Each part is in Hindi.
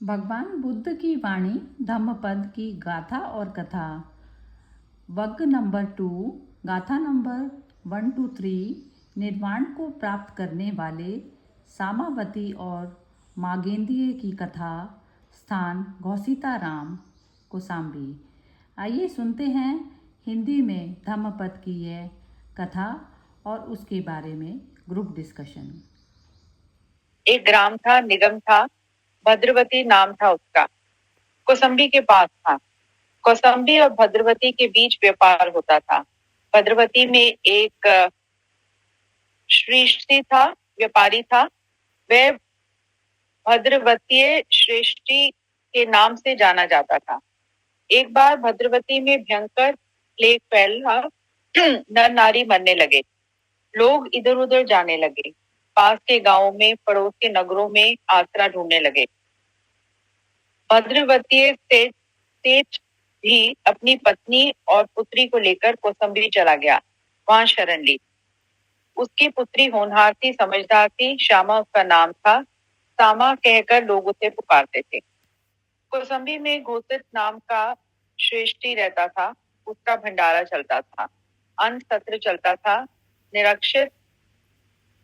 भगवान बुद्ध की वाणी धम्मपद की गाथा और कथा। वग्ग नंबर 2, गाथा नंबर 1 to 3। निर्वाण को प्राप्त करने वाले सामावती और मागेंद्रिय की कथा। स्थान घोसीताराम, कौसाम्बी। आइए सुनते हैं हिंदी में धम्मपद की यह कथा और उसके बारे में ग्रुप डिस्कशन। एक ग्राम था, निगम था, भद्रवती नाम था उसका। कौसंबी के पास था। कौसंबी और भद्रवती के बीच व्यापार होता था। भद्रवती में एक श्रेष्ठी था, व्यापारी था। वह भद्रवतीय श्रेष्ठी के नाम से जाना जाता था। एक बार भद्रवती में भयंकर प्लेग फैला। नर नारी मरने लगे। लोग इधर उधर जाने लगे। पास के गांवों में, पड़ोस के नगरों में आसरा ढूंढने लगे। भद्रवतीय सेठ भी अपनी पत्नी और पुत्री को लेकर कौसंबी चला गया। वहां शरण ली। उसकी पुत्री होनहार थी, समझदार थी। श्यामा उसका नाम था। सामा कहकर लोग उसे पुकारते थे। कौसंबी में घोषित नाम का श्रेष्ठी रहता था। उसका भंडारा चलता था, अन्न सत्र चलता था। निरक्षित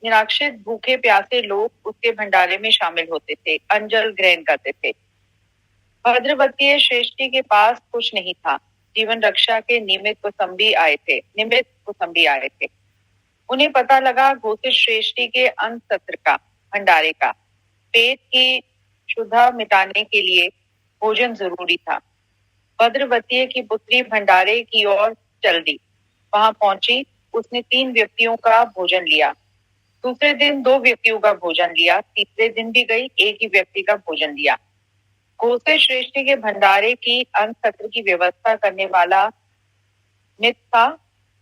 निराश्रित भूखे प्यासे लोग उसके भंडारे में शामिल होते थे, अंजल ग्रहण करते थे। भद्रवतीय श्रेष्ठी के पास कुछ नहीं था। जीवन रक्षा के निमित्त कौसंबी आए थे। उन्हें पता लगा घोषित श्रेष्ठी के अन्न सत्र का, भंडारे का। पेट की क्षुधा मिटाने के लिए भोजन जरूरी था। भद्रवतीय की पुत्री भंडारे की ओर चल दी। वहां पहुंची। उसने 3 व्यक्तियों का भोजन लिया। दूसरे दिन 2 व्यक्तियों का भोजन लिया। तीसरे दिन भी गई, एक ही व्यक्ति का भोजन लिया। घोषित श्रेष्ठी के भंडारे की अन्न सत्र की व्यवस्था करने वाला मित्र था।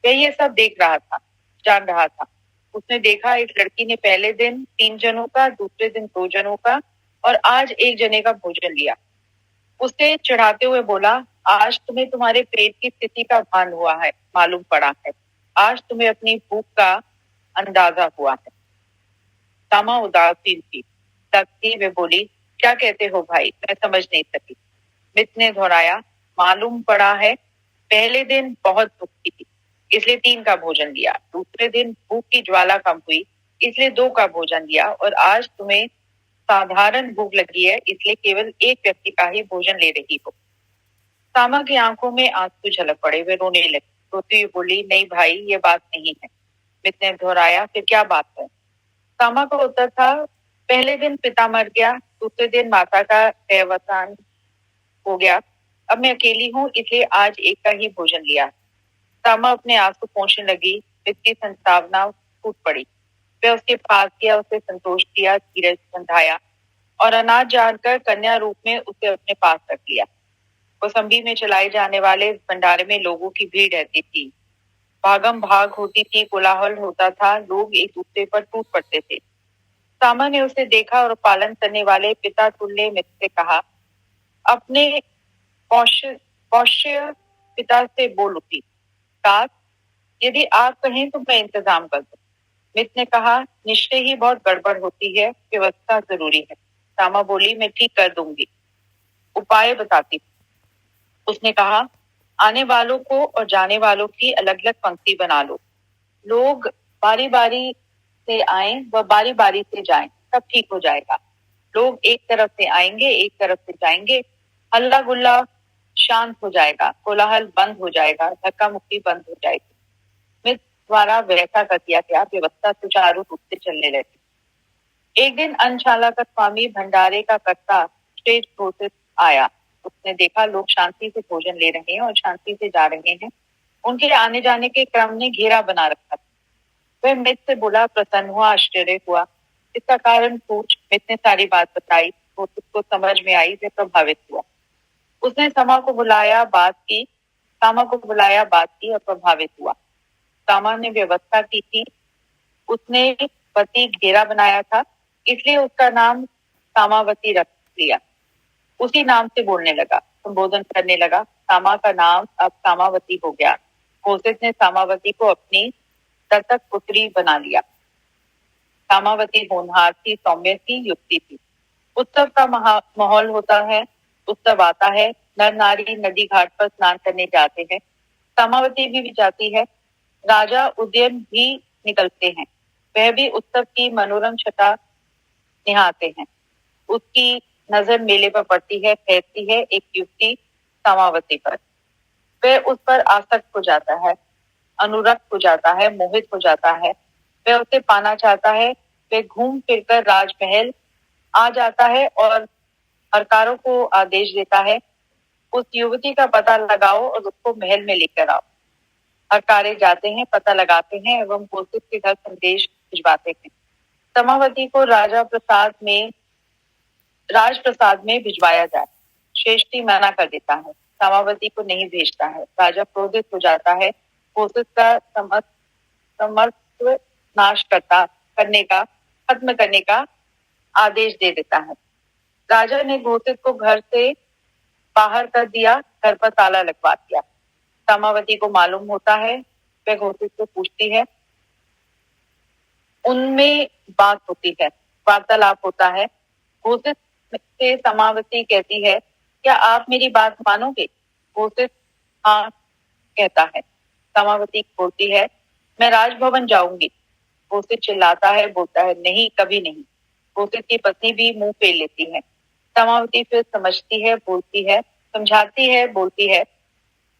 वह ये सब देख रहा था, जान रहा था। उसने देखा एक लड़की ने पहले दिन 3 जनों का, दूसरे दिन 2 जनों का और आज 1 जने का भोजन लिया। उसे चिढ़ाते हुए बोला, आज तुम्हें तुम्हारे पेट की स्थिति का भान हुआ है, मालूम पड़ा है। आज तुम्हें अपनी भूख का अंदाजा हुआ है। सामा उदासीन थी। वे बोली, क्या कहते हो भाई? मैं समझ नहीं सकी। मित्र ने दोहराया, मालूम पड़ा है। पहले दिन बहुत भूखी थी, इसलिए 3 का भोजन लिया। दूसरे दिन भूख की ज्वाला कम हुई, इसलिए 2 का भोजन लिया। और आज तुम्हें साधारण भूख लगी है, इसलिए केवल 1 व्यक्ति का ही भोजन ले रही हो। सामा की आंखों में आंसू झलक पड़े। वे रोने लगी। रोती हुई बोली, नहीं भाई, ये बात नहीं है। मित्र ने दोहराया, फिर क्या बात है? सामा का उत्तर था, पहले दिन पिता मर गया, दूसरे दिन माता का देहावसान हो गया। अब मैं अकेली हूँ, इसलिए आज 1 का ही भोजन लिया। सामा अपने आंसू पोंछने लगी। इसकी संभावना फूट पड़ी। वह उसके पास गया, उसे संतोष दिया, धीरज बंधाया और अनाथ जानकर कन्या रूप में उसे अपने पास रख लिया। कौसंबी में चलाए जाने वाले इस भंडारे में लोगों की भीड़ रहती थी। भागम भाग होती थी, कोलाहल होता था। लोग एक दूसरे पर टूट पड़ते थे। सामा ने उसे देखा और पालन करने वाले पिता तुल्य मित्र से कहा, अपने पौष्य पिता से बोल उठी, सास, यदि आप कहें तो मैं इंतजाम कर दूं। मित्र ने कहा, निश्चय ही बहुत गड़बड़ होती है, व्यवस्था जरूरी है। सामा बोली, मैं ठीक कर दूंगी, उपाय बताती। उसने कहा, आने वालों को और जाने वालों की अलग अलग पंक्ति बना लो। लोग बारी बारी से आए व बारी बारी से जाएं, सब ठीक हो जाएगा। लोग एक तरफ से आएंगे, एक तरफ से जाएंगे। हल्ला गुल्ला शांत हो जाएगा, कोलाहल बंद हो जाएगा, धक्का मुक्की बंद हो जाएगी। मित्र द्वारा वैसा कर दिया गया। व्यवस्था सुचारू रूप से चलने लगी। एक दिन अन्नशाला का स्वामी भंडारे का कर्ता स्टेज घोषित आया। उसने देखा लोग शांति से भोजन ले रहे हैं और शांति से जा रहे हैं। उनके आने जाने के क्रम ने घेरा बना रखा था। वह मित्र से बोला, प्रसन्न हुआ, आश्चर्य हुआ। इसका कारण पूछ। मित्र ने सारी बात बताई। वो उसको समझ में आई। वह प्रभावित हुआ। उसने सामा को बुलाया, बात की और प्रभावित हुआ। सामा ने व्यवस्था की थी। उसने पति घेरा बनाया था, इसलिए उसका नाम सामावती रख लिया। उसी नाम से बोलने लगा, संबोधन करने लगा। सामा का नाम अब सामावती हो गया। घोषित ने सामावती को अपनी दत्तक पुत्री बना लिया। सामावती होनहार थी, सौम्य थी, युक्ति थी। उत्सव का माहौल होता है। उत्सव आता है, नर नारी नदी घाट पर स्नान करने जाते हैं। समावती भी जाती है। राजा उदयन भी निकलते हैं। वह भी उत्सव की मनोरम छटा निहारते हैं। उसकी नजर मेले पर पड़ती है, ठहरती है एक युवती समावती पर। वह उस पर आसक्त हो जाता है, अनुरक्त हो जाता है, मोहित हो जाता है। वह उसे पाना चाहता है। वह घूम फिरकर राजमहल आ जाता है और हरकारों को आदेश देता है, उस युवती का पता लगाओ और उसको महल में लेकर आओ। हरकारे जाते हैं, पता लगाते हैं एवं कोशिश के घर संदेश भिजवाते हैं। समावती को राजप्रसाद में भिजवाया जाए। श्रेष्ठी मना कर देता है, समावती को नहीं भेजता है। राजा क्रोधित हो जाता है, कोशिश का समर्थ नाश खत्म करने का आदेश दे देता है। राजा ने घोषित को घर से बाहर कर दिया, घर पर ताला लगवा दिया। समावती को मालूम होता है, वह घोषित से पूछती है। उनमें बात होती है, वार्तालाप होता है। घोषित से समावती कहती है, क्या आप मेरी बात मानोगे? घोषित हाँ कहता है। समावती बोलती है, मैं राजभवन जाऊंगी। घोषित चिल्लाता है, बोलता है, नहीं, कभी नहीं। घोषित की पत्नी भी मुंह फेर लेती है। समावती फिर समझती है, बोलती है, समझाती है, बोलती है,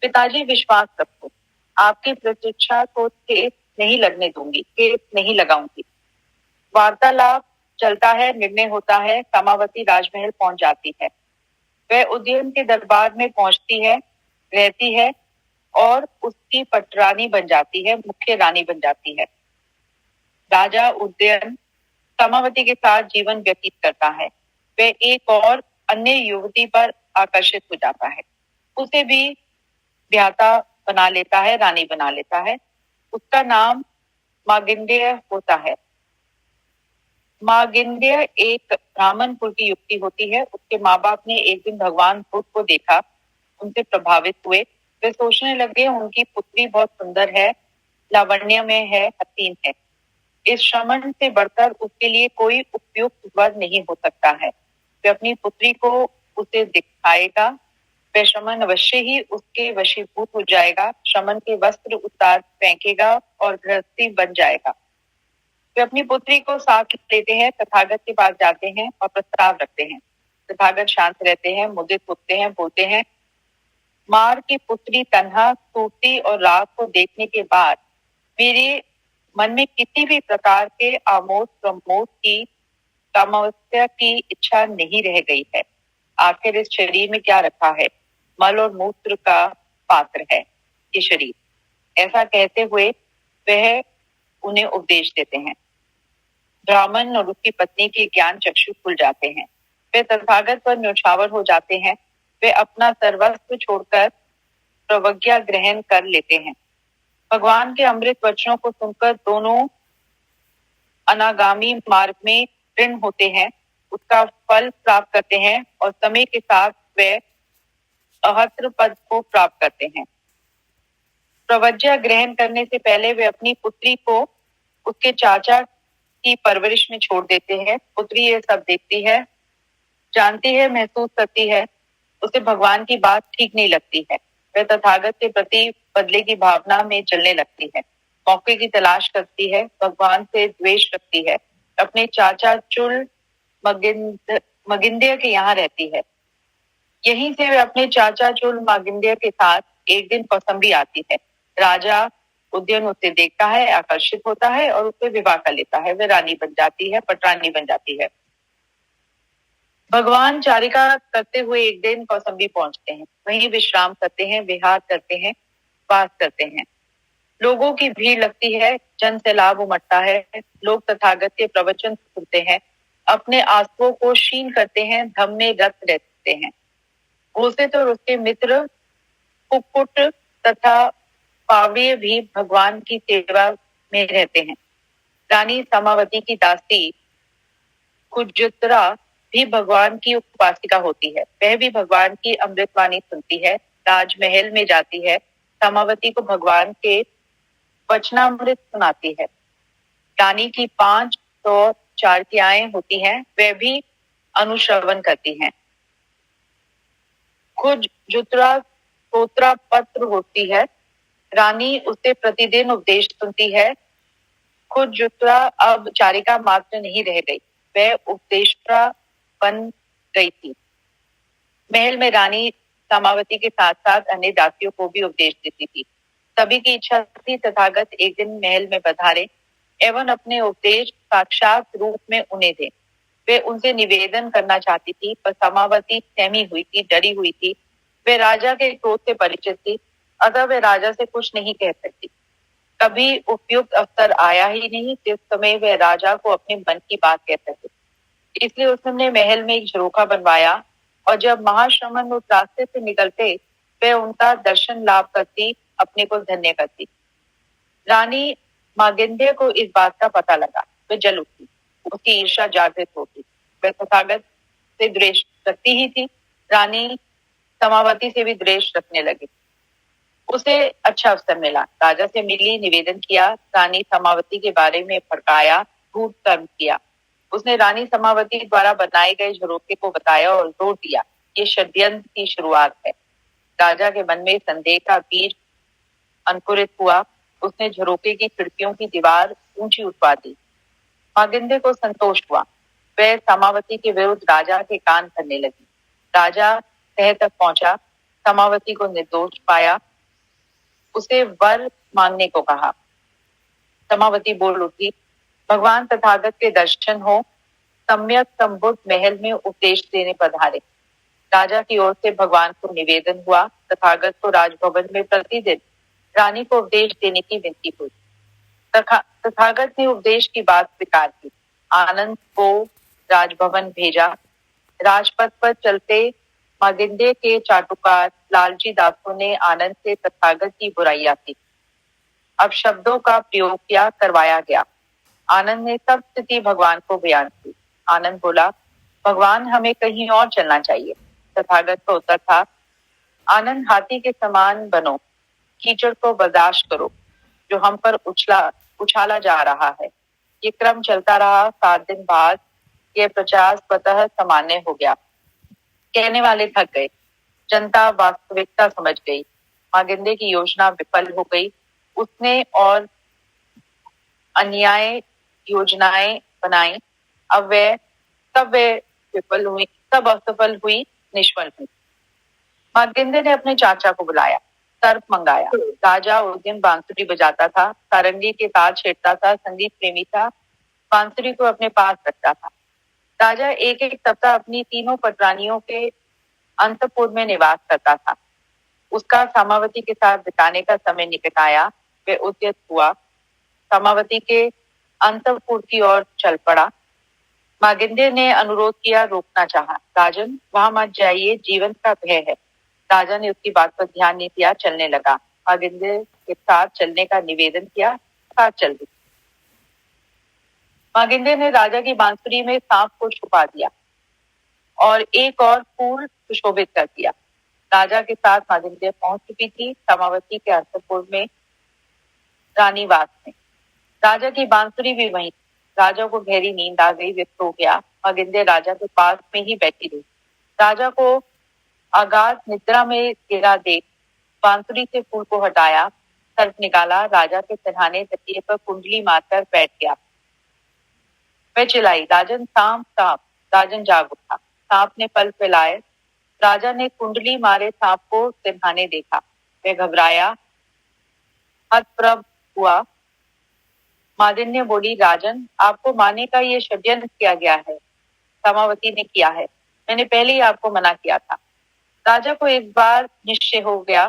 पिताजी विश्वास रखो, आपकी प्रतीक्षा को ठेस नहीं लगने दूंगी, ठेस नहीं लगाऊंगी। वार्तालाप चलता है, निर्णय होता है। समावती राजमहल पहुंच जाती है। वह उदयन के दरबार में पहुंचती है, रहती है और उसकी पटरानी बन जाती है, मुख्य रानी बन जाती है। राजा उदयन समावती के साथ जीवन व्यतीत करता है। वह एक और अन्य युवती पर आकर्षित हो जाता है, उसे भी ब्याहता बना लेता है, रानी बना लेता है। उसका नाम मागिंदेय होता है। मागिंदेय एक ब्राह्मण कुल की युवती होती है। उसके माँ बाप ने एक दिन भगवान बुद्ध को देखा, उनसे प्रभावित हुए। वे सोचने लगे, उनकी पुत्री बहुत सुंदर है, लावण्य में है, हसीन है। इस श्रमण से बढ़कर उसके लिए कोई उपयुक्त वर नहीं हो सकता है। वे अपनी पुत्री को उसे दिखाएगा। वह श्रमण अवश्य ही उसके वशीभूत हो जाएगा, श्रमण के वस्त्र उतार फेंकेगा और गृहस्थी बन जाएगा। वे अपनी पुत्री को साथ लेते हैं, तथागत के पास जाते हैं और प्रस्ताव रखते हैं। तथागत शांत रहते हैं, मुदित होते हैं, बोलते हैं, मार की पुत्री तन्हा सूती और राग को देखने के बाद मेरे मन में किसी भी प्रकार के आमोद प्रमोद की कामावस्था की इच्छा नहीं रह गई है। आखिर इस शरीर में क्या रखा है? मल और मूत्र का पात्र है ये शरीर। ऐसा कहते हुए वह उन्हें उपदेश देते हैं। ब्राह्मण और उसकी पत्नी के ज्ञान चक्षु खुल जाते हैं। वे तथागत पर न्यौछावर हो जाते हैं। वे अपना सर्वस्व छोड़कर प्रवज्ञा ग्रहण कर लेते हैं। भगवान के अमृत वचनों को सुनकर दोनों अनागामी मार्ग में ऋण होते हैं, उसका फल प्राप्त करते हैं और समय के साथ वे अहत्र पद को प्राप्त करते हैं। प्रवज्ञा ग्रहण करने से पहले वे अपनी पुत्री को उसके चाचा की परवरिश में छोड़ देते हैं। पुत्री ये सब देखती है, जानती है, महसूस करती है, उसे भगवान की बात ठीक नहीं लगती है। वह तथागत के प्रति बदले की भावना में चलने लगती है, मौके की तलाश करती है, भगवान से द्वेष रखती है। अपने चाचा चुल मगिंदेय के यहाँ रहती है। यहीं से वे अपने चाचा चुल मगिंदेय के साथ एक दिन कौसंबी आती है। राजा उदयन उसे देखता है, आकर्षित होता है और उससे विवाह कर लेता है। वह रानी बन जाती है, पटरानी बन जाती है। भगवान चारिका करते हुए एक दिन कौसंबी पहुंचते हैं। वहीं विश्राम करते हैं, विहार करते हैं, वास करते हैं। लोगों की भीड़ लगती है, जन सैलाब उमड़ता है। लोग तथागत के प्रवचन सुनते हैं, अपने आंसुओं को क्षीण करते हैं, धम में रत रहते हैं। घोषित और उसके मित्र कुक्कुट तथा पावड़िये भी भगवान की सेवा में रहते हैं। रानी समावती की दासी कुजुत्रा भी भगवान की उपासिका होती है। वह भी भगवान की अमृतवाणी सुनती है, राजमहल में जाती है, समावती को भगवान के वचनामृत सुनाती है। रानी की 5 चारकियाएं होती हैं, वह भी अनुश्रवण करती हैं। खुद जुत्रा स्तोत्र पत्र होती है। रानी उससे प्रतिदिन उपदेश सुनती है। खुद जुत्रा अब चारिका मात्र नहीं रह गई, वह उपदेष्टा बन गई थी। महल में रानी समावती के साथ साथ अन्य दासियों को भी उपदेश देती थी। सभी की इच्छा थी तथागत एक दिन महल में पधारे एवं अपने उपदेश साक्षात रूप में उन्हें दे। वे उनसे निवेदन करना चाहती थी, पर समावती सहमी हुई थी, डरी हुई थी। वे राजा के क्रोध से परिचित थी, अतः वे राजा से कुछ नहीं कह सकती। कभी उपयुक्त अवसर आया ही नहीं जिस समय वे राजा को अपने मन की बात कह सके। इसलिए उसने महल में एक झरोखा बनवाया और जब महाश्रमण उस रास्ते से निकलते वे उनका दर्शन लाभ करती, अपने को धन्य करती। रानी मागिंद्य को इस बात का पता लगा, वे जल उठी, उसकी ईर्ष्या जागृत होगी। वह तथागत से द्वेष रखती ही थी, रानी समावती से भी द्वेष रखने लगी। उसे अच्छा अवसर मिला, राजा से मिली, निवेदन किया, रानी समावती के बारे में भड़काया, झूठ कर्म किया। उसने रानी समावती द्वारा बनाए गए झरोखे को बताया और जोर दिया, ये षड्यंत्र की शुरुआत है। राजा के मन में संदेह का बीज अंकुरित हुआ। उसने झरोखे की खिड़कियों की दीवार ऊंची उठवा दी। मागिंद्य को संतोष हुआ, वह समावती के विरुद्ध राजा के कान भरने लगी। राजा तह तक पहुंचा, समावती को निर्दोष पाया, उसे वर मांगने को कहा। समावती बोल उठी, भगवान तथागत के दर्शन हो। सम्यक संबुद्ध महल में उपदेश देने पधारे। राजा की ओर से भगवान को निवेदन हुआ, तथागत को राजभवन में प्रतिदिन रानी को उपदेश देने की विनती हुई। तथागत ने उपदेश की बात स्वीकार की, आनंद को राजभवन भेजा। राजपथ पर चलते मागिंद्य के चाटुकार लालची दासों ने आनंद से तथागत की बुराइयां की। अब शब्दों का प्रयोग किया करवाया गया। आनंद ने सब स्थिति भगवान को बयान की। आनंद बोला, भगवान हमें कहीं और चलना चाहिए। तथागत का उत्तर था, आनंद हाथी के समान बनो, कीचड़ को बर्दाश्त करो जो हम पर उछाला जा रहा है। ये क्रम चलता रहा। 7 दिन बाद यह प्रचार स्वतः सामान्य हो गया। कहने वाले थक गए, जनता वास्तविकता समझ गई। मागिंद्य की योजना विफल हो गई। उसने और अन्याय योजनाएं बनाई, अब वे विफल हुई, सब असफल हुई, निष्फल हुई। मागिंद्य ने अपने चाचा को बुलाया, सर्प मंगाया। राजा उस दिन बांसुरी बजाता था, सारंगी के साथ छेड़ता था, संगीत प्रेमी था, बांसुरी को अपने पास रखता था। राजा एक एक सप्ताह अपनी तीनों पटरानियों के अंतपुर में निवास करता था। उसका समावती के साथ बिताने का समय निकट आया। वह उद्यत हुआ, समावती के अंतपुर की ओर चल पड़ा। मागिंद्य ने अनुरोध किया, रोकना चाहा। राजन, वहां मत जाइए, जीवन का भय है। राजा ने उसकी बात पर ध्यान नहीं दिया, चलने लगा। मागिंद्य के साथ चलने का निवेदन किया, साथ चल दी। मागिंद्य ने राजा की बांसुरी में सांप को छुपा दिया और एक और फूल सुशोभित कर दिया। राजा के साथ मागिंद्य पहुंच चुकी थी समावती के अंतपुर में रानीवास में। राजा की बांसुरी भी वहीं। राजा को गहरी नींद आ गई, वे सो गया। मागिंद्य राजा के पास में ही बैठी रही। राजा को अगाध निद्रा में गिरा देख बांसुरी से फूल को हटाया, सर्प निकाला, राजा के सिरहाने तकिए पर कुंडली मारकर बैठ गया। वह चिल्लाई, राजन सांप सांप। राजन जाग उठा, सांप ने पल फैलाए। राजा ने कुंडली मारे सांप को सिरहाने देखा। वह घबराया, हतप्रभ हुआ। मादिन्य बोली, राजन, आपको मारने का ये षड्यंत्र किया गया है। समावती ने किया है, मैंने पहले ही आपको मना किया था। राजा को एक बार निश्चय हो गया।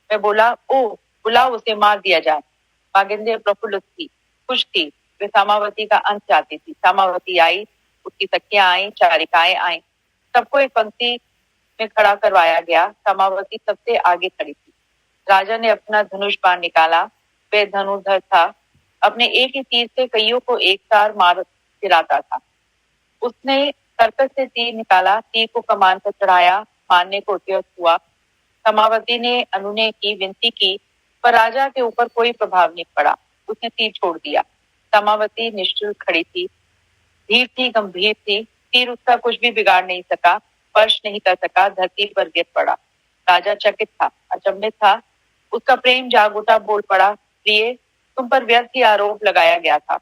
मैं बोला, ओ बुलाओ, उसे मार दिया जाए। मागिंद्य प्रफुल्लित थी, खुश थी। वे समावती का अंत चाहती थी। समावती आई, उसकी सखियां आई, चारिकाएं आई, सबको एक पंक्ति में खड़ा करवाया गया। समावती सबसे आगे खड़ी थी। राजा ने अपना धनुष बाण निकाला। वह धनुर्धर था, अपने एक ही तीर से कईयों को एक साथ मार गिराता था। उसने सर्कस से तीर निकाला, तीर को कमान पर चढ़ाया, मारने को उद्यत हुआ। समावती ने अनुनय की, विनती की, पर राजा के ऊपर कोई प्रभाव नहीं पड़ा। उसने तीर छोड़ दिया। समावती निश्चल खड़ी थी, धीर थी, गंभीर थी। तीर उसका कुछ भी बिगाड़ नहीं सका, स्पर्श नहीं कर सका, धरती पर गिर पड़ा। राजा चकित था, अचंभित था। उसका प्रेम जाग उठा, बोल पड़ा, प्रिय, तुम पर व्यर्थ ही आरोप लगाया गया था।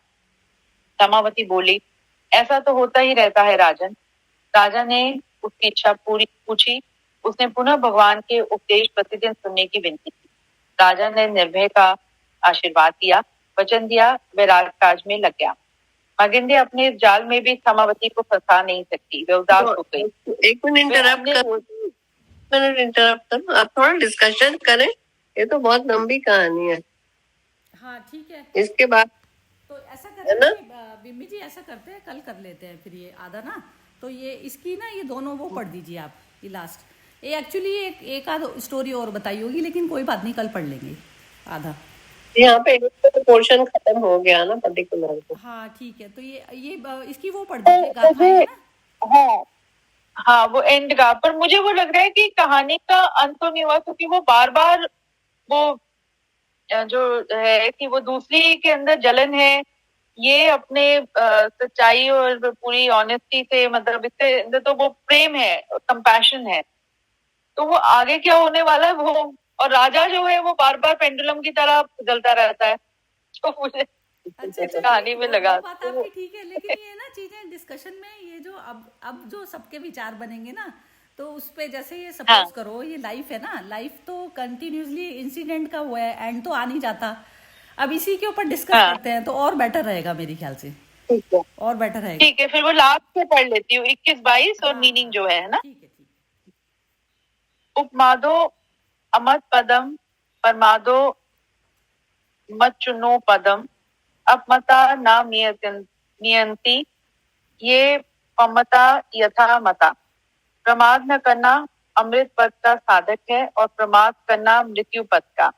समावती बोली, ऐसा तो होता ही रहता है राजन। राजा ने उसकी इच्छा पूरी पूछी। उसने पुनः भगवान के उपदेश प्रतिदिन सुनने की विनती की। राजा ने निर्भय का आशीर्वाद दिया, वचन दिया, वह राजकाज में लग गया। मागिंदी अपने जाल में भी समावती को फंसा नहीं सकती, वह उदास हो गई। एक मिनट इंटरप्ट करूं, आप थोड़ा डिस्कशन करें, ये तो बहुत लंबी कहानी है। हाँ ठीक है, इसके बाद तो ऐसा करते हैं बिम्मी जी, ऐसा करते हैं कल कर लेते हैं फिर ये आधा ना, तो ये इसकी ना ये दोनों वो पढ़ दीजिए आप, ये लास्ट ये एक्चुअली एक आध स्टोरी और बताई होगी, लेकिन कोई बात नहीं, कल पढ़ लेंगे आधा। यहाँ पे पोर्शन खत्म हो गया ना पर्टिकुलर को। हाँ ठीक है, तो ये इसकी वो पढ़ दीजिए गाथाएं ना। हाँ हाँ, वो एंड का, पर मुझे वो लग रहा है कि कहानी का अंत तो नहीं हुआ, क्योंकि वो बार बार वो जो है कि वो दूसरी के अंदर जलन है, ये अपने सच्चाई और पूरी ऑनेस्टी से, मतलब इससे अंदर तो वो प्रेम है, कंपैशन है, तो वो आगे क्या होने वाला है वो। और राजा जो है वो बार बार पेंडुलम की तरह बदलता रहता है, तो मुझे अच्छा, कहानी में लगा। वो बात आपकी ठीक है, लेकिन ये ना चीजें डिस्कशन में ये जो अब जो सबके विचार बनेंगे ना, तो उस पे जैसे ये सपोज करो ये लाइफ है ना, लाइफ तो कंटिन्यूसली इंसिडेंट का हुआ है, एंड तो आ नहीं जाता। अब इसी के ऊपर डिस्कस करते हैं तो और बेटर रहेगा मेरे ख्याल से, ठीक है, और बेटर रहेगा। ठीक है, फिर वो लास्ट से पढ़ लेती हूँ 21-22 और मीनिंग जो है ना। ठीक है, ठीक। उपमादो अमत पदम परमादो मच्चुनो पदम अपमता न नियंती ये पमता यथा मता। प्रमाद न करना अमृत पद का साधक है और प्रमाद करना मृत्यु पद का।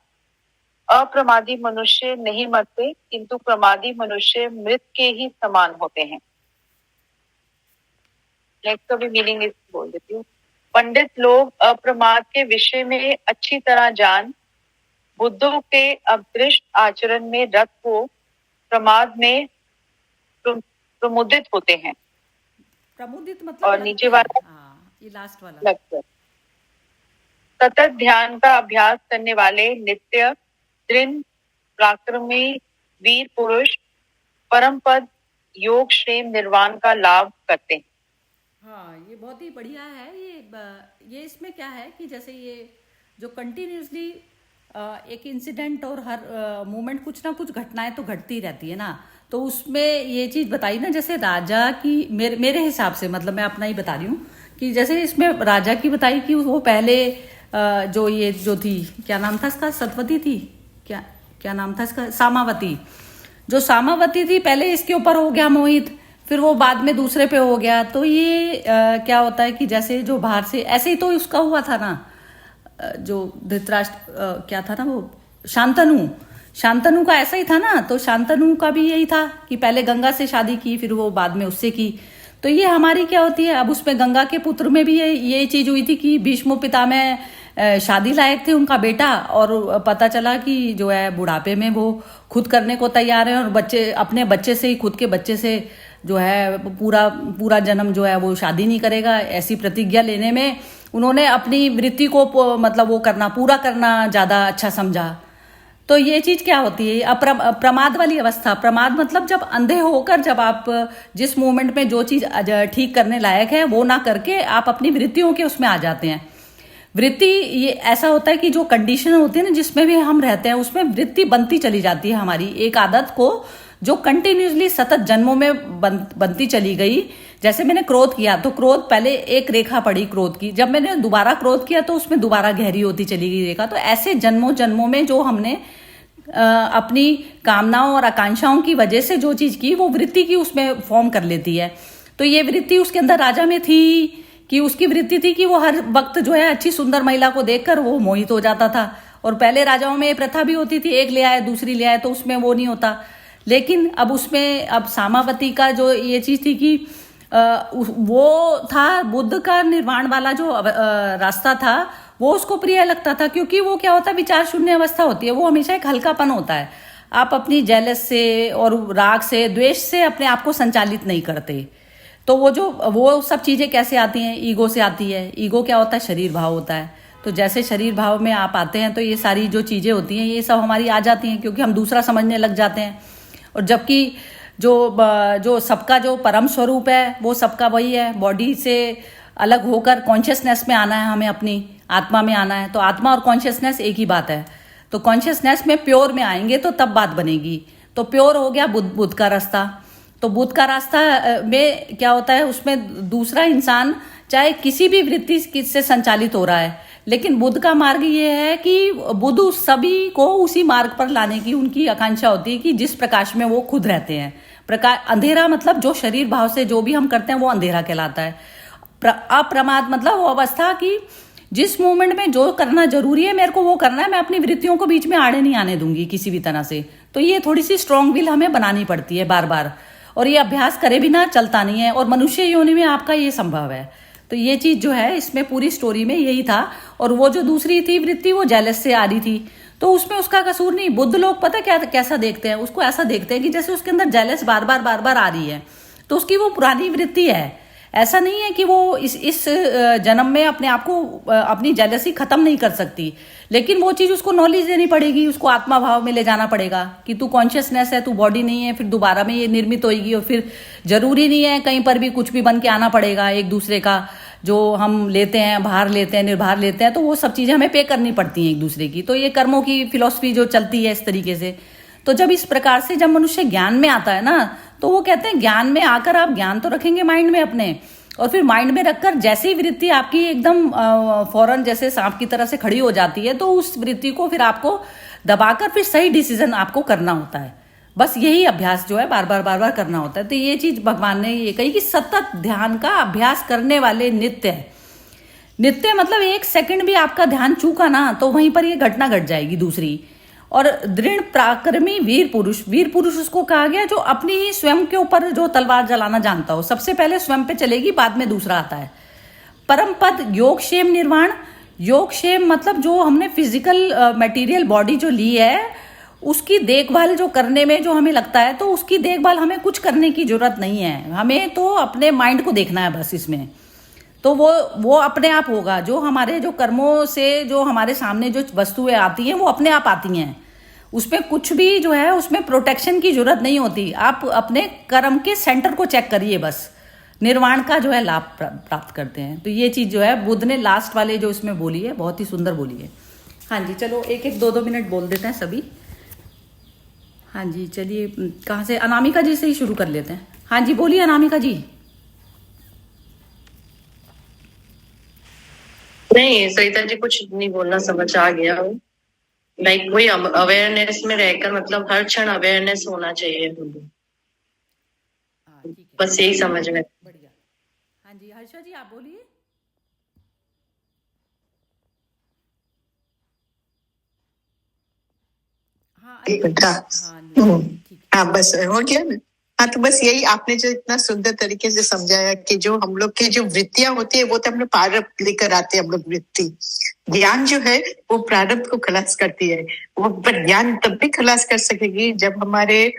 अप्रमादी मनुष्य नहीं मरते, किंतु प्रमादी मनुष्य मृत के ही समान होते हैं। नेक्स्ट भी मीनिंग इस बोल देती हूँ। पंडित लोग अप्रमाद के विषय में अच्छी तरह जान, बुद्धों के अदृष्ट आचरण में रत हो, प्रमाद में प्रमुदित होते हैं। प्रमुदित मतलब और नीचे वाला ये लास्ट वाला लगता। सतत ध्यान का अभ्यास करने वाले नित्य दृढ़ पराक्रमी वीर पुरुष परम पद योग क्षेम निर्वाण का लाभ करते हैं। हाँ, ये बहुत ही बढ़िया है। ये इसमें क्या है कि जैसे ये जो कंटिन्यूसली एक इंसिडेंट और हर मोमेंट कुछ ना कुछ घटनाएं तो घटती रहती है ना, तो उसमें ये चीज़ बताई ना, जैसे राजा की मेरे हिसाब से, मतलब मैं अपना ही बता रही हूँ कि जैसे इसमें राजा की बताई कि वो पहले जो थी, क्या नाम था इसका, सतवती थी, क्या नाम था इसका, सामावती। जो सामावती थी पहले इसके ऊपर हो गया मोहित, फिर वो बाद में दूसरे पे हो गया। तो ये क्या होता है कि जैसे जो बाहर से, ऐसे ही तो उसका हुआ था ना, जो धृतराष्ट्र क्या था ना वो, शांतनु का ऐसा ही था ना। तो शांतनु का भी यही था कि पहले गंगा से शादी की, फिर वो बाद में उससे की। तो ये हमारी क्या होती है, अब उसमें गंगा के पुत्र में भी ये चीज हुई थी कि भीष्म पिता में शादी लायक थे उनका बेटा, और पता चला कि जो है बुढ़ापे में वो खुद करने को तैयार है, और अपने बच्चे से ही, खुद के बच्चे से जो है पूरा जन्म जो है वो शादी नहीं करेगा। ऐसी प्रतिज्ञा लेने में उन्होंने अपनी वृत्ति को मतलब वो पूरा करना ज्यादा अच्छा समझा। तो ये चीज क्या होती है, प्रमाद वाली अवस्था। प्रमाद मतलब जब अंधे होकर, जब आप जिस मोमेंट में जो चीज ठीक करने लायक है वो ना करके आप अपनी वृत्तियों के उसमें आ जाते हैं। वृत्ति ये ऐसा होता है कि जो कंडीशन होती है ना जिसमें भी हम रहते हैं, उसमें वृत्ति बनती चली जाती है हमारी, एक आदत को जो कंटिन्यूसली सतत जन्मों में बनती चली गई। जैसे मैंने क्रोध किया तो क्रोध पहले एक रेखा पड़ी क्रोध की, जब मैंने दोबारा क्रोध किया तो उसमें दोबारा गहरी होती चली गई रेखा। तो ऐसे जन्मों में जो हमने अपनी कामनाओं और आकांक्षाओं की वजह से जो चीज की, वो वृत्ति की उसमें फॉर्म कर लेती है। तो ये वृत्ति उसके अंदर राजा में थी कि उसकी वृत्ति थी कि वो हर वक्त जो है अच्छी सुंदर महिला को देखकर वो मोहित हो जाता था। और पहले राजाओं में प्रथा भी होती थी, एक ले आए दूसरी ले आए, तो उसमें वो नहीं होता। लेकिन अब उसमें अब सामावती का जो ये चीज थी कि वो था बुद्ध का निर्वाण वाला जो रास्ता था, वो उसको प्रिय लगता था, क्योंकि वो क्या होता है, विचार शून्य अवस्था होती है, वो हमेशा एक हल्कापन होता है। आप अपनी जेलस से और राग से, द्वेष से अपने आप को संचालित नहीं करते। तो वो सब चीज़ें कैसे आती हैं? ईगो से आती है। ईगो क्या होता है? शरीर भाव होता है। तो जैसे शरीर भाव में आप आते हैं तो ये सारी जो चीज़ें होती हैं ये सब हमारी आ जाती हैं, क्योंकि हम दूसरा समझने लग जाते हैं। और जबकि जो सबका जो परम स्वरूप है वो सबका वही है। बॉडी से अलग होकर कॉन्शियसनेस में आना है, हमें अपनी आत्मा में आना है। तो आत्मा और कॉन्शियसनेस एक ही बात है। तो कॉन्शियसनेस में प्योर में आएंगे तो तब बात बनेगी। तो प्योर हो गया बुद्ध का रास्ता। तो बुद्ध का रास्ता में क्या होता है? उसमें दूसरा इंसान चाहे किसी भी वृत्ति से संचालित हो रहा है, लेकिन बुद्ध का मार्ग ये है कि बुद्ध सभी को उसी मार्ग पर लाने की उनकी आकांक्षा होती है कि जिस प्रकाश में वो खुद रहते हैं। प्रकाश, अंधेरा मतलब जो शरीर भाव से जो भी हम करते हैं वो अंधेरा कहलाता है। अप्रमाद मतलब वो अवस्था की जिस मोमेंट में जो करना जरूरी है मेरे को वो करना है, मैं अपनी वृत्तियों को बीच में आड़े नहीं आने दूंगी किसी भी तरह से। तो ये थोड़ी सी स्ट्रांग विल हमें बनानी पड़ती है बार बार, और ये अभ्यास करे बिना चलता नहीं है। और मनुष्य योनि में आपका ये संभव है। तो ये चीज जो है इसमें पूरी स्टोरी में यही था। और वो जो दूसरी थी वृत्ति वो जेलस से आ रही थी, तो उसमें उसका कसूर नहीं। बुद्ध लोग पता क्या कैसा देखते हैं उसको? ऐसा देखते हैं कि जैसे उसके अंदर जेलस बार बार आ रही है, तो उसकी वो पुरानी वृत्ति है। ऐसा नहीं है कि वो इस जन्म में अपने आप को अपनी जेलसी खत्म नहीं कर सकती, लेकिन वो चीज उसको नॉलेज देनी पड़ेगी, उसको आत्मा भाव में ले जाना पड़ेगा कि तू कॉन्शियसनेस है, तू बॉडी नहीं है। फिर दोबारा में ये निर्मित होगी, और फिर जरूरी नहीं है कहीं पर भी कुछ भी बन के आना पड़ेगा। एक दूसरे का जो हम लेते हैं, भार लेते हैं, निर्भार लेते हैं, तो वो सब चीजें हमें पे करनी पड़ती हैं एक दूसरे की। तो ये कर्मों की फिलॉसफी जो चलती है इस तरीके से। तो जब इस प्रकार से जब मनुष्य ज्ञान में आता है ना, तो वो कहते हैं ज्ञान में आकर आप ज्ञान तो रखेंगे माइंड में अपने, और फिर माइंड में रखकर जैसे ही वृत्ति आपकी एकदम फौरन जैसे सांप की तरह से खड़ी हो जाती है, तो उस वृत्ति को फिर आपको दबाकर फिर सही डिसीजन आपको करना होता है। बस यही अभ्यास जो है बार बार करना होता है। तो ये चीज भगवान ने ये कही कि सतत ध्यान का अभ्यास करने वाले नित्य है। नित्य मतलब एक सेकंड भी आपका ध्यान चूका ना तो वहीं पर ये घटना घट जाएगी दूसरी। और दृढ़ पराक्रमी वीर पुरुष उसको कहा गया जो अपनी ही स्वयं के ऊपर जो तलवार चलाना जानता हो। सबसे पहले स्वयं पे चलेगी, बाद में दूसरा आता है। परम पद योगक्षेम निर्वाण। योगक्षेम मतलब जो हमने फिजिकल मटेरियल बॉडी जो ली है उसकी देखभाल जो करने में जो हमें लगता है, तो उसकी देखभाल हमें कुछ करने की जरूरत नहीं है। हमें तो अपने माइंड को देखना है बस इसमें। तो वो अपने आप होगा। जो हमारे जो कर्मों से जो हमारे सामने जो वस्तुएं आती हैं वो अपने आप आती हैं। उसमें कुछ भी जो है उसमें प्रोटेक्शन की जरूरत नहीं होती। आप अपने कर्म के सेंटर को चेक करिए, बस निर्वाण का जो है लाभ प्राप्त करते हैं। तो ये चीज जो है बुद्ध ने लास्ट वाले जो इसमें बोली है बहुत ही सुंदर बोली है। हाँ जी, चलो एक एक दो मिनट बोल देते हैं सभी। हाँ जी, चलिए कहाँ से? अनामिका जी से ही शुरू कर लेते हैं। हाँ जी, बोलिए अनामिका जी। नहीं सरिता जी कुछ नहीं बोलना, समझ आ गया हूँ। लाइक वही अवेयरनेस में रहकर, मतलब हर क्षण अवेयरनेस होना चाहिए। ठीक है, बस यही समझ में। बढ़िया। हाँ जी, हर्षा जी आप बोलिए। हाँ एक मिनट, हाँ हाँ ठीक है। हाँ, बस हो गया ना। हाँ, तो बस यही आपने जो इतना सुंदर तरीके से समझाया कि जो हम लोग की जो वृत्तियां होती है वो तो हम लोग प्रारब्ध लेकर आते हैं। हम लोग वृत्ति, ज्ञान जो है वो प्रारब्ध को खलास करती है। वो पर ज्ञान तब भी खलास कर सकेगी जब हमारे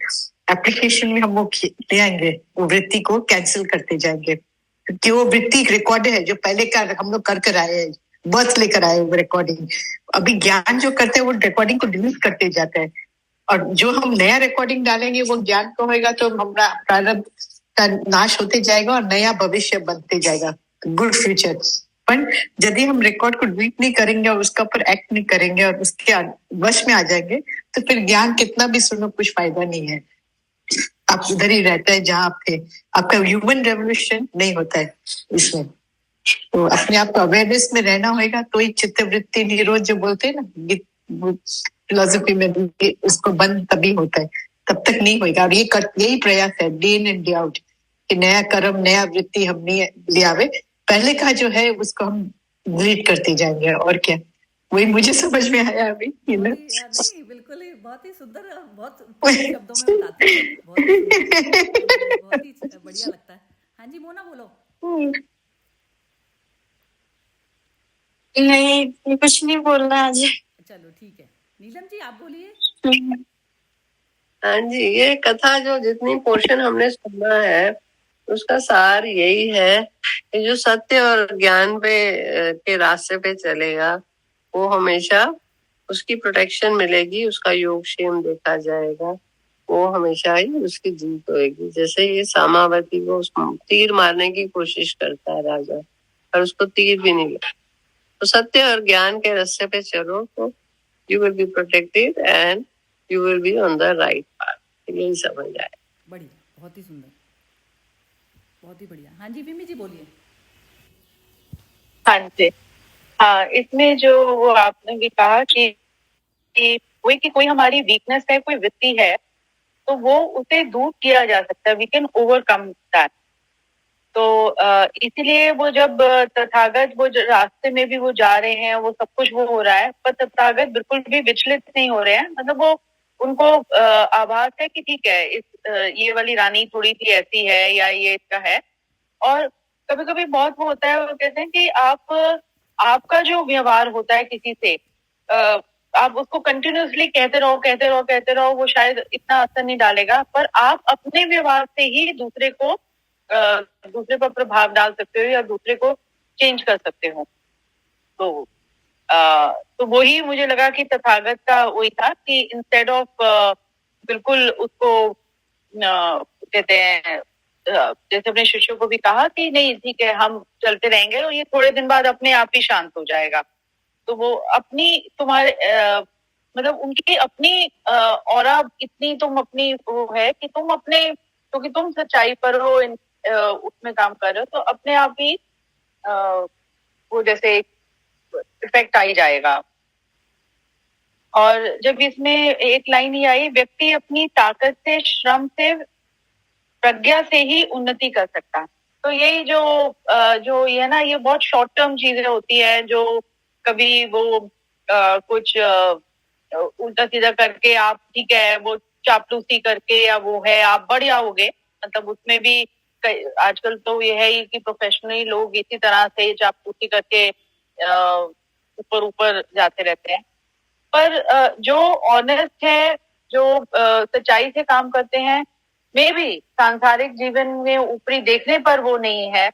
एप्लीकेशन में हम वो ले आएंगे, वो वृत्ति को कैंसिल करते जाएंगे। क्योंकि वो वृत्ति रिकॉर्ड है जो पहले का हम लोग कर आए हैं, बर्थ लेकर आए वो रिकॉर्डिंग। अभी ज्ञान जो करते हैं वो रिकॉर्डिंग को डिलीट करते जाते हैं, और जो हम नया रिकॉर्डिंग डालेंगे वो ज्ञान को होगा, तो हमारा प्रारब्ध का नाश होते जाएगा और नया भविष्य बनते जाएगा, गुड फ्यूचर। पर यदि हम रिकॉर्ड को डिलीट नहीं करेंगे और उसका ऊपर एक्ट नहीं करेंगे और उसके वश में आ जाएंगे, तो फिर ज्ञान कितना भी सुनो कुछ फायदा नहीं है। आप उधर ही रहते हैं जहाँ आप थे। आपका ह्यूमन रेवोल्यूशन नहीं होता है इसमें। तो अपने आप को अवेयरनेस में रहना होगा, तो ही चित्तवृत्ति निरोध जो बोलते हैं ना फिलोसफी में, उसको बंद तभी होता है, तब तक नहीं होगा। और यही प्रयास है day in and day out कि नया कर्म नया वृत्ति हम नहीं ले आवे, पहले का जो है उसको हम डिलीट करते जाएंगे। और क्या, वही मुझे समझ में आया अभी। नहीं बिल्कुल ही बहुत ही सुंदर, बहुत शब्दों में बताते हैं, बहुत ही बढ़िया लगता है। हाँ जी मोना बोलो। नहीं कुछ नहीं बोलना आज। चलो ठीक है, नीलम जी आप बोलिए। हाँ जी, ये कथा जो जितनी पोर्शन हमने सुना है उसका सार यही है कि जो सत्य और ज्ञान पे के रास्ते पे चलेगा वो हमेशा उसकी प्रोटेक्शन मिलेगी, उसका योगक्षेम देखा जाएगा, वो हमेशा ही उसकी जीत होगी। जैसे ये सामावती को तीर मारने की कोशिश करता है राजा, पर उसको तीर भी नहीं लगा। तो सत्य और ज्ञान के रास्ते पे चलो तो you will be protected and you will be on the right path. यही समझ आए। बढ़िया, बहुत ही सुंदर, बहुत ही बढ़िया। हाँ जी विमी जी बोलिए। हाँ जी, हाँ, इसमें जो वो आपने भी कहा कि कोई हमारी वीकनेस है, कोई वृत्ति है, तो वो उसे दूर किया जा सकता है, वी कैन ओवरकम दैट। तो इसीलिए वो जब तथागत वो रास्ते में भी वो जा रहे हैं, वो सब कुछ वो हो रहा है, पर तथागत बिल्कुल भी विचलित नहीं हो रहे हैं। मतलब वो उनको आभास है कि ठीक है, ये वाली रानी थोड़ी सी ऐसी है या ये इसका है। और कभी कभी बहुत वो होता है, वो कहते हैं कि आपका जो व्यवहार होता है किसी से, आप उसको कंटिन्यूअसली कहते रहो, वो शायद इतना असर नहीं डालेगा, पर आप अपने व्यवहार से ही दूसरे पर प्रभाव डाल सकते हो या दूसरे को चेंज कर सकते हो। तो वही मुझे लगा कि तथागत का वही था कि इंस्टेड ऑफ बिल्कुल उसको कहते हैं, जैसे अपने शिष्यों को भी कहा कि नहीं ठीक है, हम चलते रहेंगे और ये थोड़े दिन बाद अपने आप ही शांत हो जाएगा। तो वो अपनी तुम्हारे मतलब उनकी अपनी ऑरा इतनी तुम अपनी वो है कि तुम अपने, क्योंकि तुम सच्चाई पर हो, उसमें काम कर रहे हो, तो अपने आप ही वो जैसे इफेक्ट आ ही जाएगा। और जब इसमें एक लाइन ही आई, व्यक्ति अपनी ताकत से, श्रम से, प्रज्ञा से ही उन्नति कर सकता है। तो यही जो ये ना, ये बहुत शॉर्ट टर्म चीजें होती है, जो कभी वो कुछ उल्टा सीधा करके आप ठीक है, वो चापलूसी करके या वो है आप बढ़ जाओगे। मतलब उसमें भी आजकल तो ये है ही कि प्रोफेशनली लोग इसी तरह से चापलूसी करके ऊपर ऊपर जाते रहते हैं। पर जो ऑनेस्ट है, जो सच्चाई से काम करते हैं, में भी सांसारिक जीवन में ऊपरी देखने पर वो नहीं है,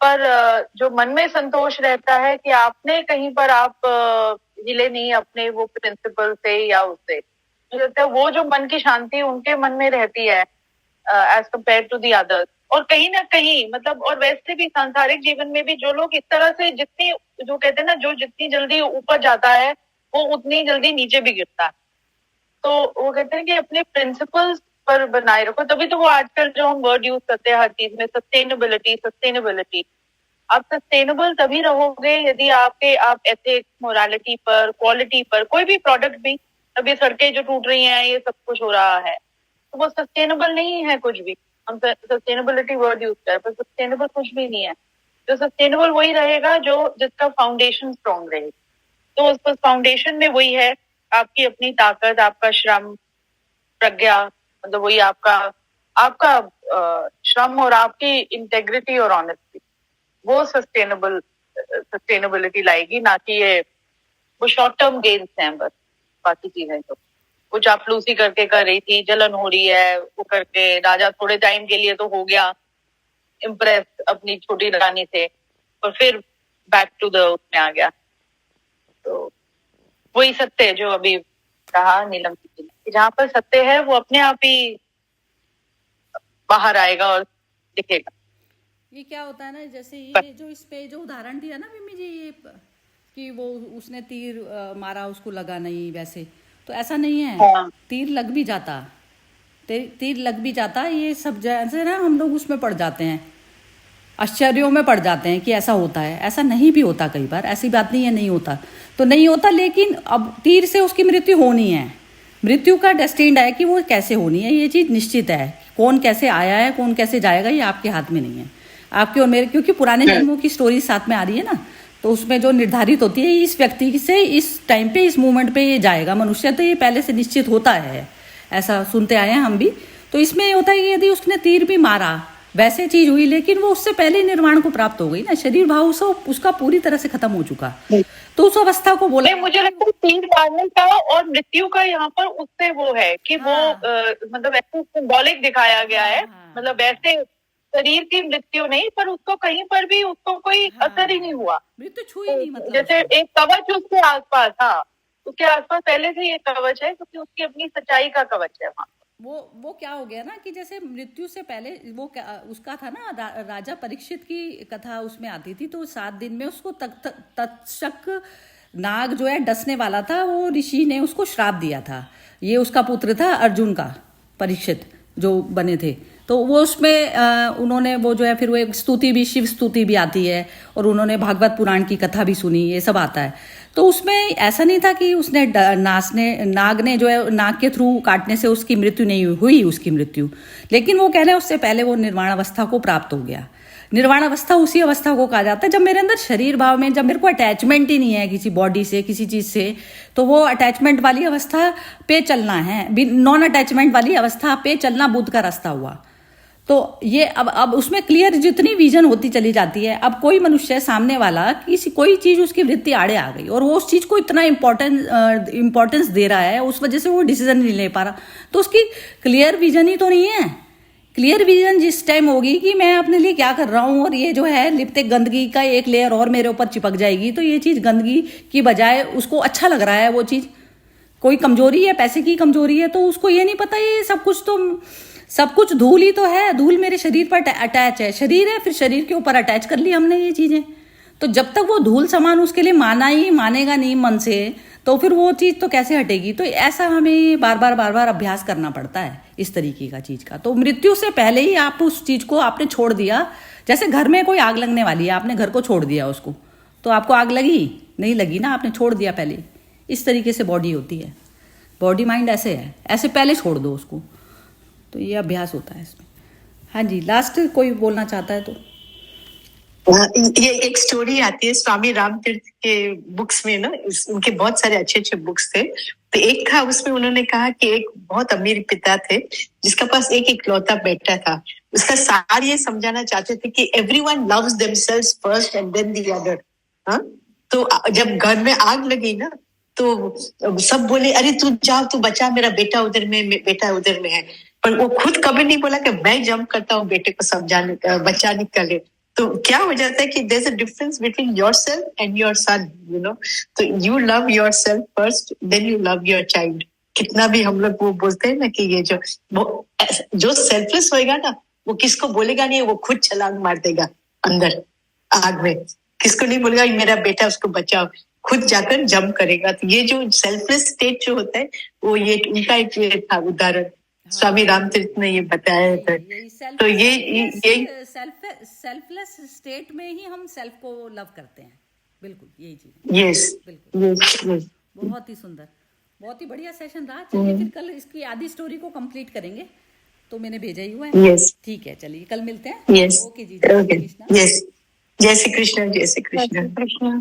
पर जो मन में संतोष रहता है कि आपने कहीं पर आप हिले नहीं अपने वो प्रिंसिपल से या उससे, मुझे लगता है वो जो मन की शांति उनके मन में रहती है as compare to the others. और कहीं ना कहीं मतलब, और वैसे भी सांसारिक जीवन में भी जो लोग इस तरह से जितनी, जो कहते हैं ना, जो जितनी जल्दी ऊपर जाता है वो उतनी जल्दी नीचे भी गिरता है। तो वो कहते हैं कि अपने प्रिंसिपल्स पर बनाए रखो। तभी तो वो आजकल जो हम वर्ड यूज करते हैं हर चीज में, सस्टेनेबिलिटी। आप सस्टेनेबल तभी रहोगे यदि आप एथिक्स, मोरालिटी पर, क्वालिटी पर, कोई भी प्रोडक्ट भी, अब ये सड़कें जो टूट रही हैं, ये सब कुछ हो रहा है, तो वो सस्टेनेबल नहीं है कुछ भी। हम सस्टेनेबिलिटी वर्ड यूज करें, पर सस्टेनेबल कुछ भी नहीं है। जो सस्टेनेबल वही रहेगा जो जिसका फाउंडेशन स्ट्रॉन्ग रहे। तो उस फाउंडेशन में वही है, आपकी अपनी ताकत, आपका श्रम, प्रज्ञा, मतलब वही आपका श्रम और आपकी इंटेग्रिटी और ऑनेस्टी, वो सस्टेनेबिलिटी लाएगी, ना कि ये वो शॉर्ट टर्म गेन्स हैं बस। बाकी चीजें तो वो चापलूसी करके कर रही थी, जलन हो रही है, वो करके राजा थोड़े टाइम के लिए तो हो गया इम्प्रेस अपनी छोटी रानी से, और फिर बैक टू द उसमें आ गया। तो वही सत्य जो अभी कहा नीलम जी ने, जहाँ पर सत्य है वो अपने आप ही बाहर आएगा और दिखेगा। ये क्या होता है ना, जैसे ये जो इस पे जो उदाहरण दिया ना मिमी जी, ये कि वो उसने तीर मारा, उसको लगा नहीं, वैसे तो ऐसा नहीं है। हाँ। तीर लग भी जाता, तीर लग भी जाता, ये सब जैसे ना हम लोग उसमें पड़ जाते हैं, आश्चर्यों में पड़ जाते हैं कि ऐसा होता है। ऐसा नहीं भी होता, कई बार ऐसी बात नहीं है नहीं होता, तो नहीं होता, लेकिन अब तीर से उसकी मृत्यु होनी है। मृत्यु का डेस्टिन्ड है कि वो कैसे होनी है, ये चीज़ निश्चित है। कौन कैसे आया है, कौन कैसे जाएगा, ये आपके हाथ में नहीं है, आपके और मेरे, क्योंकि पुराने जन्मों की स्टोरी साथ में आ रही है ना, तो उसमें जो निर्धारित होती है इस व्यक्ति से इस टाइम पे, इस मोमेंट पे ये जाएगा मनुष्य, तो ये पहले से निश्चित होता है, ऐसा सुनते आए हैं हम भी। तो इसमें ये होता है कि यदि उसने तीर भी मारा, वैसे चीज हुई, लेकिन वो उससे पहले ही निर्वाण को प्राप्त हो गई ना, शरीर भाव से उसका पूरी तरह से खत्म हो चुका, तो उस अवस्था को बोला। मुझे लगता है तीर मारने का और मृत्यु का यहाँ पर उससे वो है कि वो मतलब ऐसे सिंबॉलिक दिखाया गया है। मतलब वैसे शरीर की मृत्यु नहीं, पर उसको कहीं पर भी उसको कोई हाँ, असर ही नहीं हुआ। मृत्यु छुई नहीं मतलब जैसे उसको। एक कवच उसके आसपास, हाँ, उसके आसपास पहले से ये कवच है, क्योंकि उसकी अपनी सच्चाई का कवच है वहाँ। वो क्या हो गया ना कि जैसे मृत्यु से पहले वो उसका था ना राजा परीक्षित की कथा उसमें आती थी, तो 7 दिन में उसको तक्षक नाग जो है डसने वाला था, वो ऋषि ने उसको श्राप दिया था। ये उसका पुत्र था अर्जुन का, परीक्षित जो बने थे। तो वो उसमें उन्होंने वो जो है फिर वो एक स्तुति भी, शिव स्तुति भी आती है, और उन्होंने भागवत पुराण की कथा भी सुनी, ये सब आता है। तो उसमें ऐसा नहीं था कि उसने नाग ने जो है नाग के थ्रू काटने से उसकी मृत्यु नहीं हुई उसकी मृत्यु, लेकिन वो कह रहे हैं उससे पहले वो निर्वाण अवस्था को प्राप्त हो गया। निर्वाण अवस्था उसी अवस्था को कहा जाता है जब मेरे अंदर शरीर भाव में, जब मेरे को अटैचमेंट ही नहीं है किसी बॉडी से, किसी चीज से, तो वो अटैचमेंट वाली अवस्था पे चलना है, नॉन अटैचमेंट वाली अवस्था पे चलना बुद्ध का रास्ता हुआ। तो ये अब उसमें क्लियर जितनी विजन होती चली जाती है, अब कोई मनुष्य सामने वाला किसी कोई चीज उसकी वृत्ति आड़े आ गई और वो उस चीज को इतना इम्पोर्टेंस दे रहा है, उस वजह से वो डिसीजन नहीं ले पा रहा, तो उसकी क्लियर विजन ही तो नहीं है। क्लियर विजन जिस टाइम होगी कि मैं अपने लिए क्या कर रहा हूँ, और ये जो है लिपटे गंदगी का एक लेयर और मेरे ऊपर चिपक जाएगी, तो ये चीज गंदगी की बजाय उसको अच्छा लग रहा है, वो चीज कोई कमजोरी है, पैसे की कमजोरी है, तो उसको ये नहीं पता ये सब कुछ धूल ही तो है, धूल मेरे शरीर पर अटैच है, शरीर है, फिर शरीर के ऊपर अटैच कर लिया हमने ये चीजें। तो जब तक वो धूल समान उसके लिए मानेगा नहीं मन से, तो फिर वो चीज तो कैसे हटेगी। तो ऐसा हमें बार बार अभ्यास करना पड़ता है इस तरीके का चीज का। तो मृत्यु से पहले ही आप उस चीज को आपने छोड़ दिया, जैसे घर में कोई आग लगने वाली है, आपने घर को छोड़ दिया उसको, तो आपको आग लगी नहीं लगी ना, आपने छोड़ दिया पहले। इस तरीके से बॉडी होती है, बॉडी माइंड ऐसे है, ऐसे पहले छोड़ दो उसको, तो ये अभ्यास होता है इसमें। हाँ जी, लास्ट कोई बोलना चाहता है तो। ये एक स्टोरी आती है स्वामी रामतीर्थ के बुक्स में ना, उनके बहुत सारे अच्छे अच्छे बुक्स थे, तो एक था उसमें उन्होंने कहा कि एक बहुत अमीर पिता थे जिसका पास एक इकलौता बेटा था। उसका सार ये समझाना चाहते थे कि everyone loves themselves first and then the other. हाँ, तो जब घर में आग लगी ना, तो सब बोले अरे तू जा, तू बचा, मेरा बेटा उधर में, बेटा उधर में है, पर वो खुद कभी नहीं बोला कि मैं जंप करता हूँ बेटे को समझाने, बचाने के लिए। तो क्या हो जाता है कि there is a difference between yourself and your son, you know. तो you love yourself first, then you love your child. कितना भी हम लोग वो बोलते हैं ना कि ये जो सेल्फलेस होएगा ना, वो किसको बोलेगा नहीं, वो खुद छलांग मार देगा अंदर आग में, किसको नहीं बोलेगा मेरा बेटा उसको बचाओ, खुद जाकर जंप करेगा। तो ये जो सेल्फलेस स्टेट जो होता है, वो ये उनका एक था उदाहरण, स्वामी रामतीर्थ ने ये बताया था। तो ये सेल्फलेस स्टेट में ही हम सेल्फ को लव करते हैं, बिल्कुल यही चीज। यस, बिल्कुल, बहुत ही सुंदर, बहुत ही बढ़िया सेशन रहा। चलिए फिर कल इसकी आधी स्टोरी को कंप्लीट करेंगे, तो मैंने भेजा ही हुआ है। ठीक है, चलिए कल मिलते हैं। यस, ओके जी, ओके, यस, जय श्री कृष्ण, जय श्री कृष्ण।